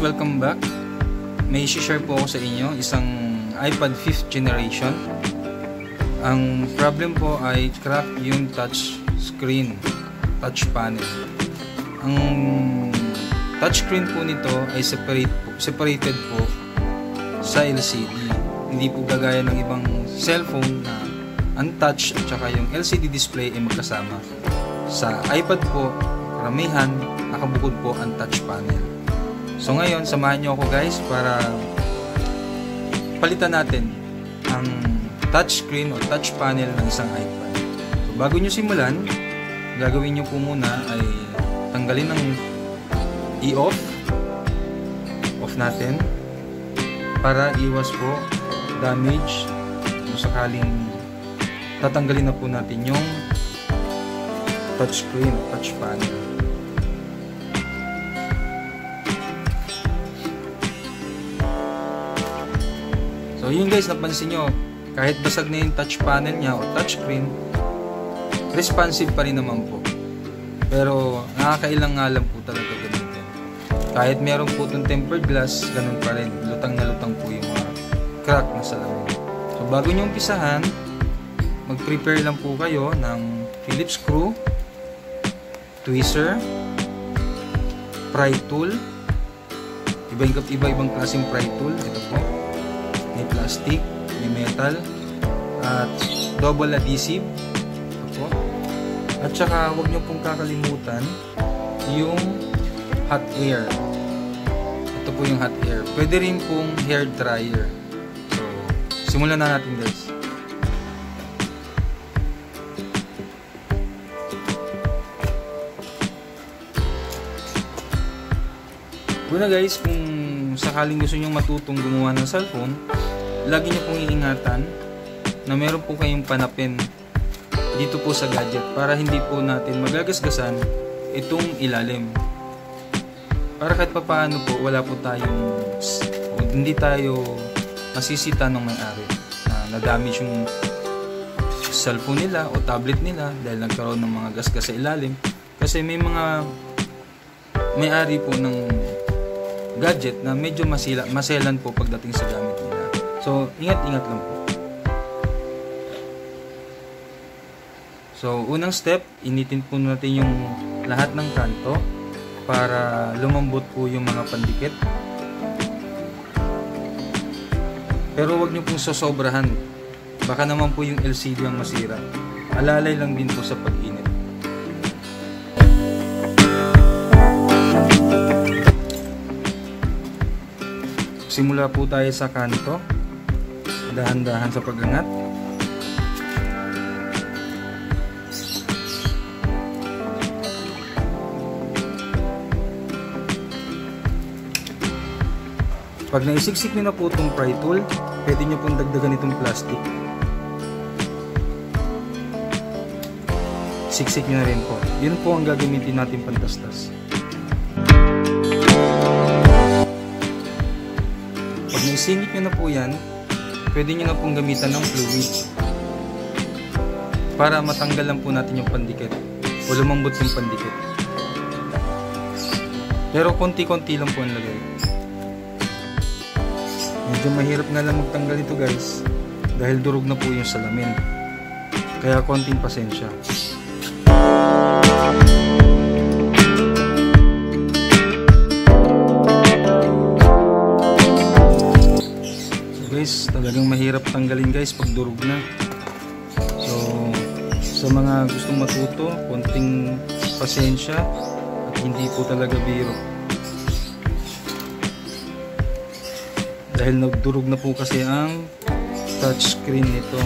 guys, welcome back. May share po ako sa inyo isang iPad 5th generation. Ang problem po ay crack yung touch screen, touch panel. Ang touch screen po nito ay separated po sa LCD. Hindi po gagaya ng ibang cellphone na untouched at saka yung LCD display ay magkasama. Sa iPad po, karamihan nakabukod po ang touch panel. So ngayon, samahan nyo ako guys para palitan natin ang touch screen o touch panel ng isang iPad. So bago nyo simulan, gagawin nyo po muna ay tanggalin ng i-off natin para iwas po damage kung sakaling tatanggalin na po natin yung touch screen o touch panel. So yun guys, napansin nyo, kahit basag na yung touch panel niya o touch screen, responsive pa rin naman po. Pero nakakailang nga lang po talaga gamitin. Kahit meron po itong tempered glass, ganun pa rin. Lutang na lutang po yung mga crack na salamin. So bago nyo umpisahan, mag-prepare lang po kayo ng Phillips screw, tweezer, pry tool, iba-ibang klaseng pry tool. Ito po, may plastic, may metal, at double adhesive. Ito po. At saka huwag nyo pong kakalimutan yung hot air. Ito po yung hot air. Pwede rin pong hair dryer. So, simulan na natin guys. Una guys, kung sakaling gusto nyo matutong gumawa ng cellphone, lagi nyo pong iingatan na meron po kayong panapin dito po sa gadget para hindi po natin magagasgasan itong ilalim. Para kahit papaano po, wala po tayong, hindi tayo masisita ng may-ari na na-damage yung cellphone nila o tablet nila dahil nagkaroon ng mga gasgas sa ilalim. Kasi may mga may-ari po ng gadget na medyo maselan po pagdating sa gamit nila. So, ingat-ingat lang po. So, unang step, initin po natin yung lahat ng kanto para lumambot po yung mga pandikit. Pero huwag nyo pong sosobrahan. Baka naman po yung LCD ang masira. Alalay lang din po sa pag-init. Simula po tayo sa kanto, dahan-dahan sa pag-angat. Pag naisiksik nyo na po itong pry tool, pwede nyo pong dagdagan itong plastic. Siksik nyo na rin po. Yun po ang gagamitin natin pantastas. Pag naisingit nyo na po yan, pwede nyo na pong gamitan ng fluid para matanggal lang po natin yung pandikit o lumambot yung pandikit. Pero konti-konti lang po ang lagay. Medyo mahirap nga lang magtanggal ito guys dahil durog na po yung salamin. Kaya konting pasensya. Talagang mahirap tanggalin guys pag durog na. So sa mga gustong matuto, konting pasensya at hindi po talaga biro. Dahil nagdurog na po kasi ang touch screen nito.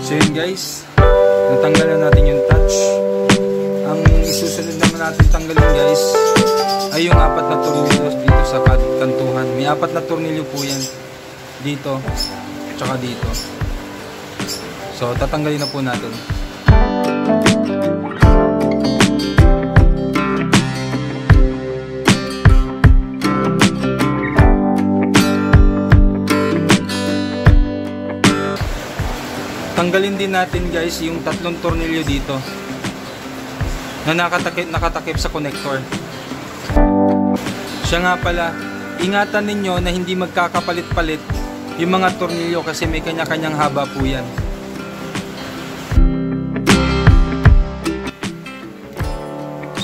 So yun guys, natanggal na natin yung touch. Ang isusunod naman natin tanggalin guys ay yung 4 na tornilyo dito sa kantuhan. May 4 na tornilyo po yan dito tsaka dito. So tatanggalin na po natin. Tanggalin din natin guys yung 3 tornilyo dito na nakatakip sa connector. Siya nga pala, ingatan ninyo na hindi magkakapalit-palit yung mga tornilyo kasi may kanya-kanyang haba po yan.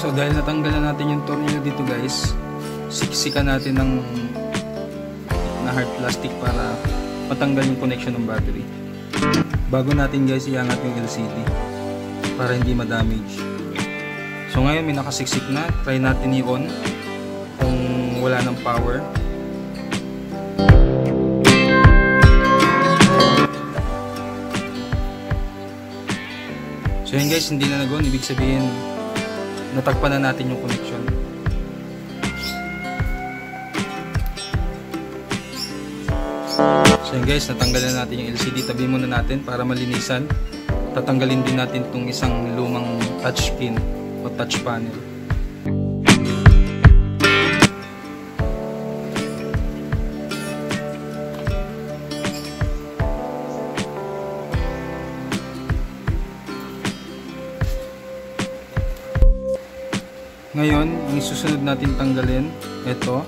So dahil natanggalan natin yung tornilyo dito guys, siksikan natin ng hard plastic para matanggal yung connection ng battery. Bago natin guys iangat yung LCD para hindi ma-damage. So ngayon may nakasiksik na, try natin i-on kung wala ng power. So yun guys, hindi na nag-on, ibig sabihin natagpan na natin yung connection. So yun guys, natanggalan natin yung LCD. Tabi muna natin para malinisan. Tatanggalin din natin itong isang lumang touchscreen o touch panel. Ngayon, ang isusunod natin tanggalin, ito,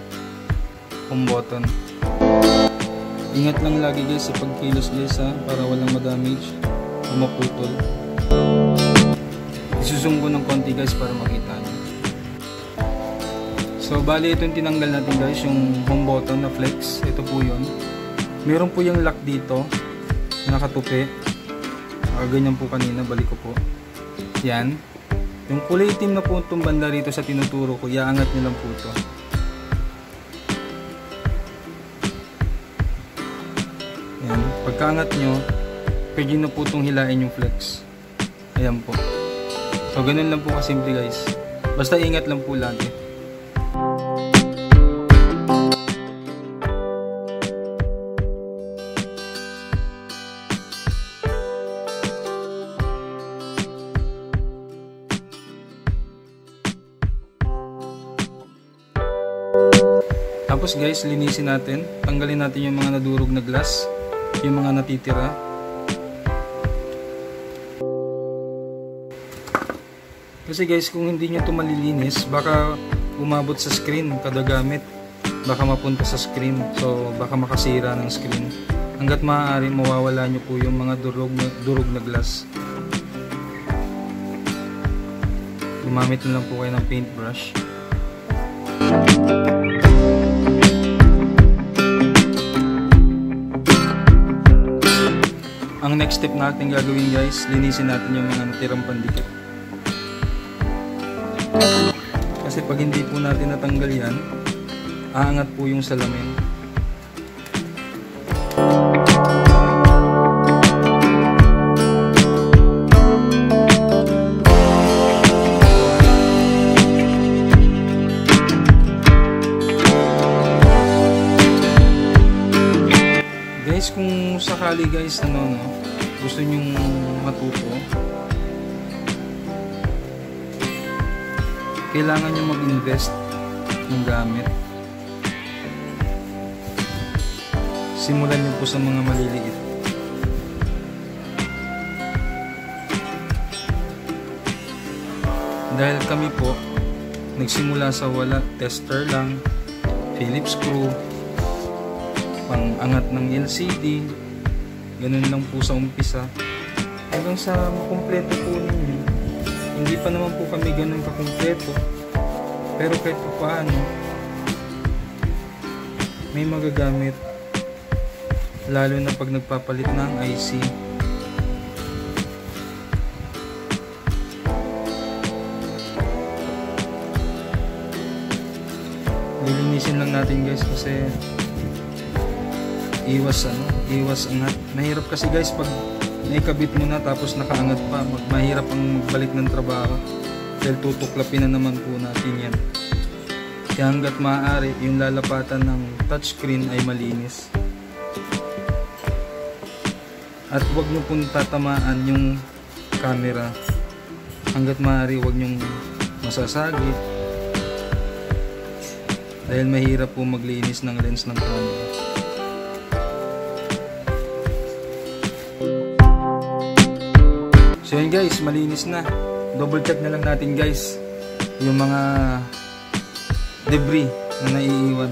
home button. Ingat lang lagi guys sa pagkilos guys ha, para walang ma-damage o maputol. Isusung ko ng konti guys para makita nyo. So bali ito yung tinanggal natin guys, yung home button na flex. Ito po yun. Meron po yung lock dito, nakatupi. Ganyan po kanina, balik ko po. Yan. Yung kulay itim na po itong banda rito sa tinuturo ko, iaangat nyo lang po ito. Ayan. Pagkaangat nyo, pwede na po itong hilain yung flex. Ayan po. So ganun lang po kasimple guys. Basta ingat lang po lagi. Tapos guys, linisin natin. Tanggalin natin yung mga nadurog na glass, yung mga natitira. Kasi guys, kung hindi nyo ito malilinis, baka umabot sa screen kada gamit. Baka mapunta sa screen. So baka makasira ng screen. Hanggat maaari, mawawala nyo po yung mga durog na glass. Gumamit na lang po kayo ng paintbrush. Ang next step natin gagawin guys, linisin natin yung mga natirang pandikit. Kasi pag hindi po natin natanggal yan, aangat po yung salamin. Guys, kung sakali guys gusto nyong matuto, kailangan nyo mag-invest ng gamit. Simulan nyo po sa mga maliliit. Dahil kami po nagsimula sa wala, tester lang, Phillips screw, pang-angat ng LCD, ganun lang po sa umpisa hanggang sa makumpleto po ninyo. Hindi pa naman po kami ganun kakumpleto, pero kahit pa paano may magagamit, lalo na pag nagpapalit ng IC. Lilinisin lang natin guys kasi iwas angat. Mahirap kasi guys pag naikabit mo na tapos nakaangat pa, mahirap ang magbalik ng trabaho dahil tutuklapin na naman po natin yan. Kaya hanggat maaari yung lalapatan ng touchscreen ay malinis. At huwag nyo pong tatamaan yung camera. Hanggat maaari huwag nyong masasagit dahil mahirap po maglinis ng lens ng camera. So yun guys, malinis na. Double check na lang natin guys yung mga debris na naiiwan.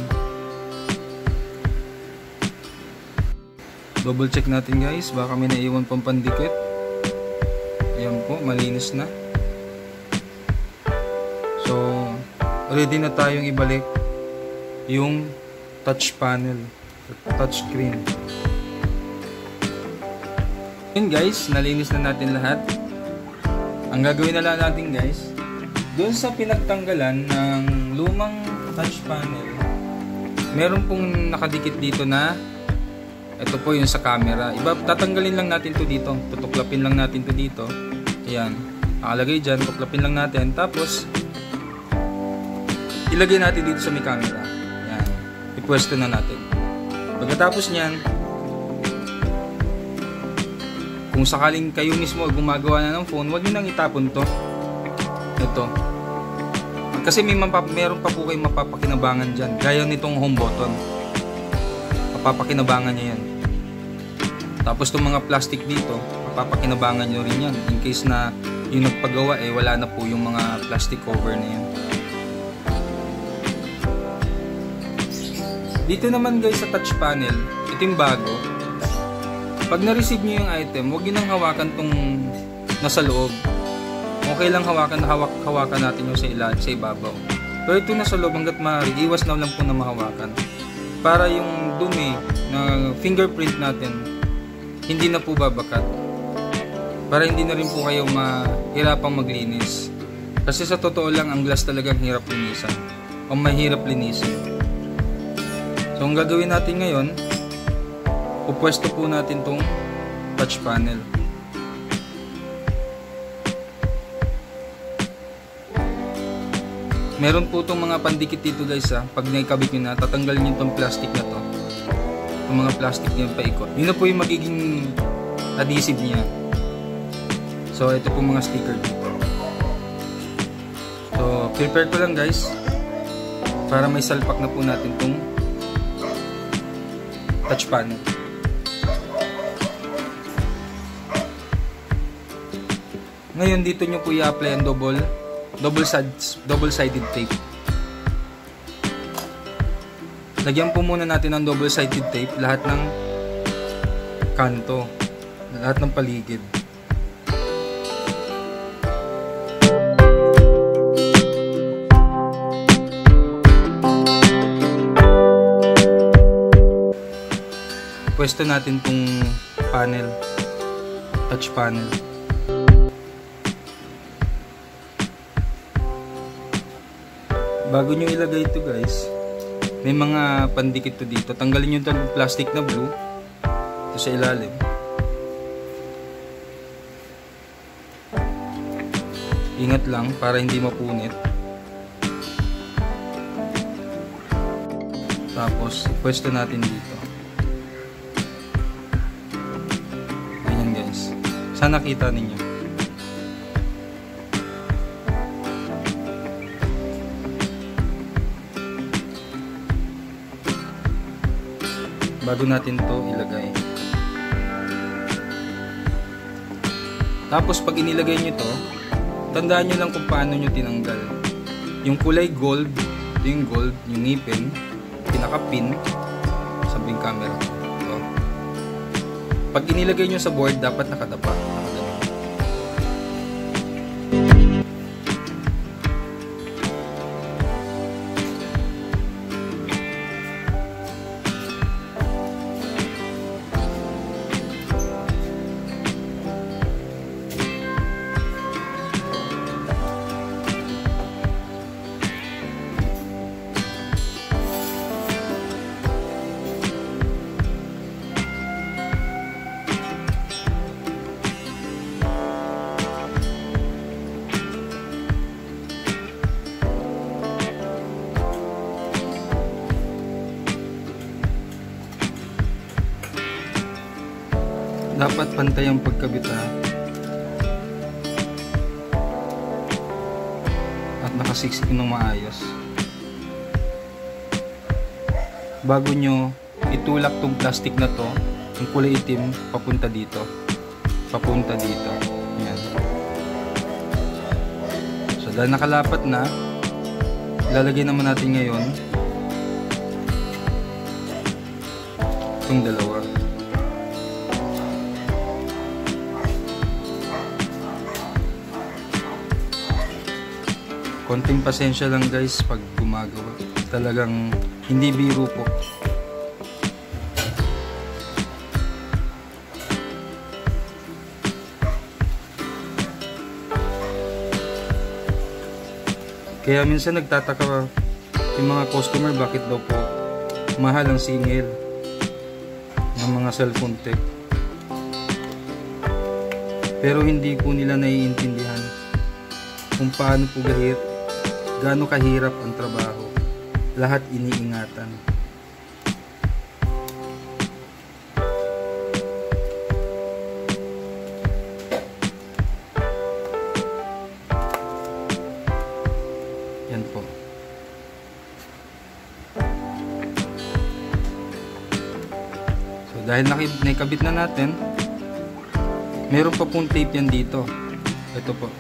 Double check natin guys, baka may naiiwan pang pandikit. Ayan po, malinis na. So ready na tayong ibalik yung touch panel, touch screen. Yun guys, nalinis na natin lahat. Ang gagawin na lang natin guys, doon sa pinagtanggalan ng lumang touch panel, meron pong nakadikit dito na ito po yung sa camera. Tatanggalin lang natin to dito, tutuklapin lang natin to dito. Ayan, nakalagay dyan, tuklapin lang natin. Tapos ilagay natin dito sa may camera. Ayan, ipwesto na natin. Pagkatapos nyan, kung sakaling kayo mismo gumagawa na ng phone, huwag nyo nang itapon to. Ito. Kasi meron pa po kayong mapapakinabangan dyan. Gaya nitong home button. Mapapakinabangan nyo yan. Tapos itong mga plastic dito, mapapakinabangan nyo rin yan. In case na yung nagpagawa wala na po yung mga plastic cover na yan. Dito naman guys sa touch panel, ito yung bago. Pag na-receive nyo yung item, huwag nyo nang hawakan tong nasa loob. Okay lang hawakan natin yung sa ibabaw. Pero ito nasa loob, hanggat maaari, iwas na lang po na mahawakan. Para yung dumi na fingerprint natin, hindi na po babakat. Para hindi na rin po kayo mahirapang maglinis. Kasi sa totoo lang, ang glass talagang hirap linisan. O mahirap linisin. So ang gagawin natin ngayon, pupwesto po natin tong touch panel. Meron po itong mga pandikit dito guys ha. Pag naikabit nyo na, tatanggalin nyo itong plastic na to. Itong mga plastic nyo paikot. Yun na po yung magiging adhesive niya. So ito po mga sticker dito. So prepare ko lang guys para may salpak na po natin itong touch panel. Ngayon dito nyo po i-apply ang double-sided tape. Lagyan po muna natin ng double-sided tape lahat ng kanto, lahat ng paligid. Pwesto natin tong panel, touch panel. Bago nyo ilagay ito guys, may mga pandikit to dito. Tanggalin nyo itong plastic na blue ito sa ilalim. Ingat lang para hindi mapunit. Tapos pwesto natin dito. Ganyan guys. Sana kita ninyo. Bago natin to ilagay. Tapos pag inilagay nyo to, tandaan nyo lang kung paano nyo tinanggal. Yung kulay gold, ito yung gold, yung ngipin, pinaka-pin, sabi yung camera. Ito. Pag inilagay nyo sa board, dapat nakadapa. Dapat pantay ang pagkabit ha. At nakasiksik ng maayos. Bago nyo itulak tong plastic na to, yung kulay itim, papunta dito. Papunta dito. Ayan. So dahil nakalapat na, lalagyan naman natin ngayon itong dalawa. Konting pasensya lang guys pag gumagawa. Talagang hindi biro po. Kaya minsan nagtataka yung mga customer bakit daw po mahal ang singil ng mga cellphone tech. Pero hindi po nila naiintindihan kung paano po gaano kahirap ang trabaho. Lahat iniingatan. Yan po. So dahil nakikabit na natin, meron pa pong tape yan dito. Ito po.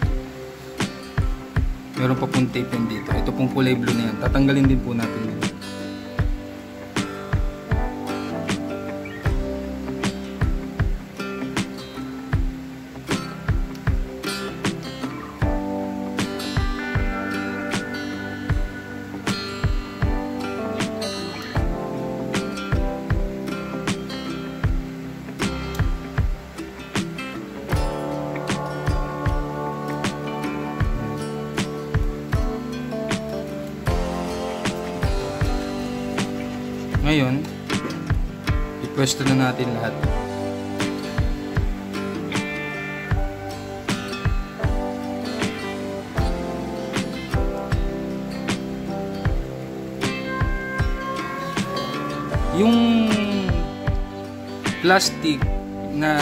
Meron pa pong tape yan dito. Ito pong kulay blue na yan. Tatanggalin din po natin yan. Ngayon, ipwesto na natin lahat. Yung plastic na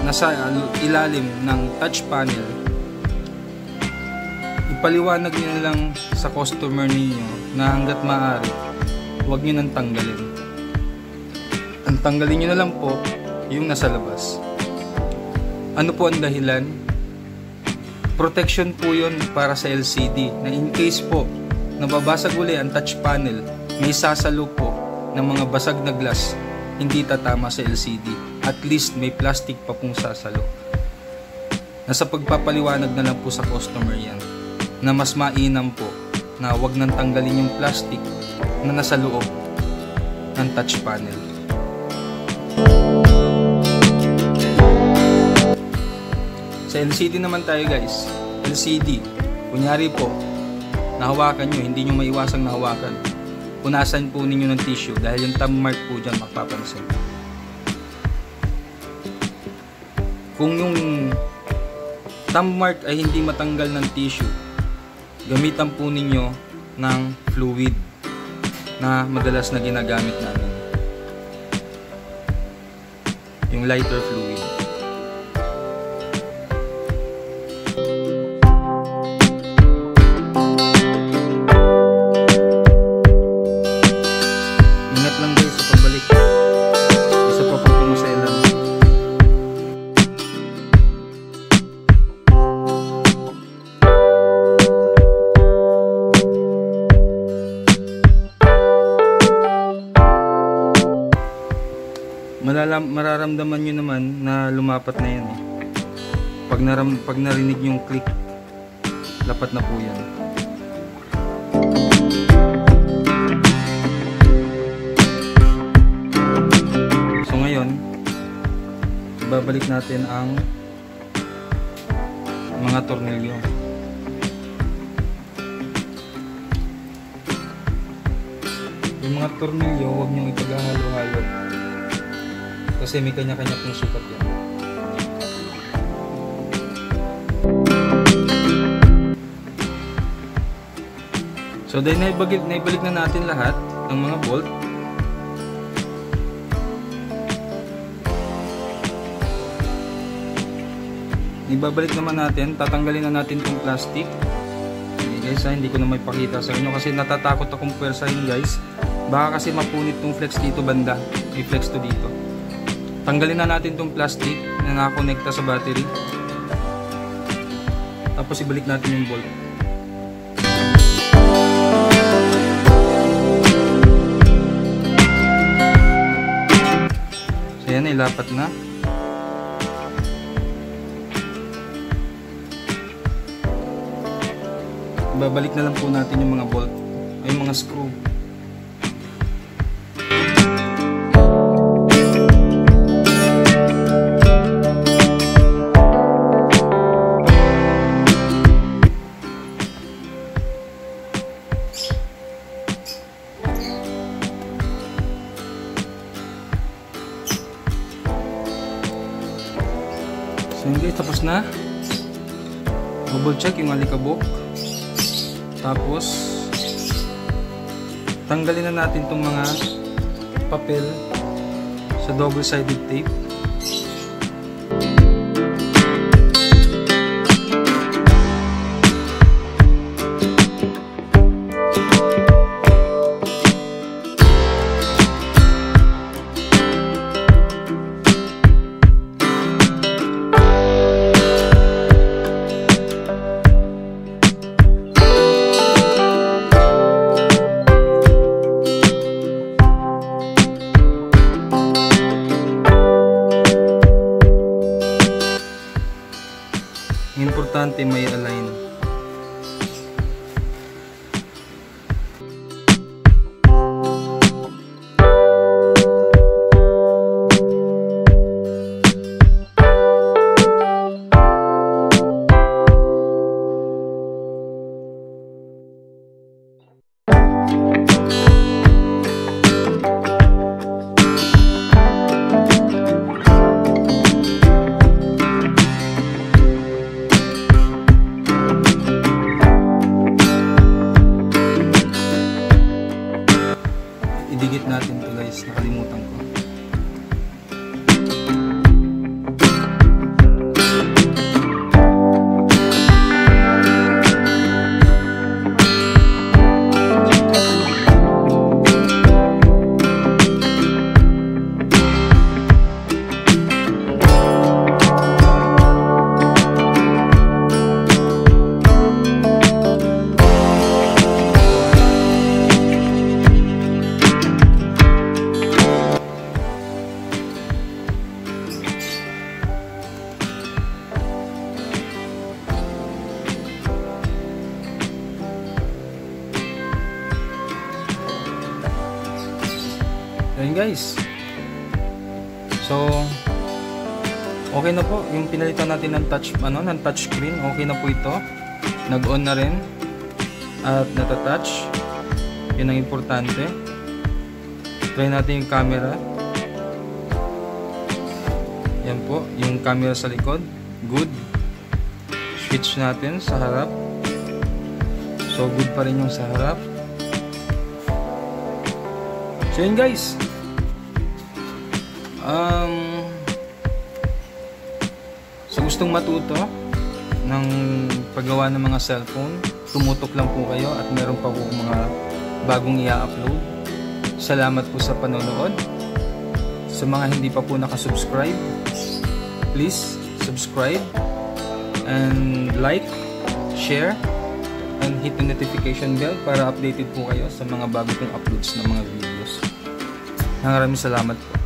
nasa ilalim ng touch panel, ipaliwanag niyo na lang sa customer ninyo na hanggat maaari huwag nyo nang tanggalin. Ang tanggalin nyo na lang po yung nasa labas. Ano po ang dahilan? Protection po yun para sa LCD na in case po nababasag uli ang touch panel, may sasalo po ng mga basag na glass, hindi tatama sa LCD. At least may plastic pa pong sasalo. Nasa pagpapaliwanag na lang po sa customer yan na mas mainam po na huwag nang tanggalin yung plastic na nasa loob ng touch panel. Sa LCD naman tayo guys. LCD, kunyari po nahawakan nyo, hindi nyo maiwasang nahawakan, punasan po ninyo ng tissue dahil yung thumb mark po dyan mapapansin. Kung yung thumb mark ay hindi matanggal ng tissue, gamitan po ninyo ng fluid na madalas na ginagamit namin, yung lighter fluid. Ingat lang guys sa pagbalik. Isa pa po tungo sa ilan. Mararamdaman nyo naman na lumapat na yan eh. Pag narinig yung click, lapat na po yan. So ngayon, babalik natin ang mga tornilyo. Yung mga tornilyo, huwag nyo ipaghahalo-halo. Kasi may kanya-kanya pong sukat yan. So dahil naibalik na natin lahat ng mga bolt, ibabalik naman natin, tatanggalin na natin itong plastic. Okay guys, hindi ko na may pakita sa inyo kasi natatakot akong pwersahin guys. Baka kasi mapunit itong flex dito banda, may flex to dito. Tanggalin na natin itong plastic na nakakonekta sa battery. Tapos ibalik natin yung bolt. So yan, ilapat na. Babalik na lang po natin yung mga bolt ay yung mga screw. So yun guys, tapos na. Double check yung alikabok. Tapos tanggalin na natin itong mga papel sa double-sided tape. Importante may align. Idikit natin to guys, nakalimutan ko. Ayan guys. So okay na po yung pinalitan natin ng touch screen. Okay na po ito. Nag-on na rin at nata-touch. Yun ang importante. Try natin yung camera. Yan po, yung camera sa likod. Good. Switch natin sa harap. So good pa rin yung sa harap. So yun guys, sa gustong matuto ng paggawa ng mga cellphone, tumutok lang po kayo at meron pa po mga bagong i-upload. Salamat po sa panonood. Sa mga hindi pa po nakasubscribe, please subscribe and like, share, and hit the notification bell para updated po kayo sa mga bago kong uploads ng mga videos. Maraming salamat po.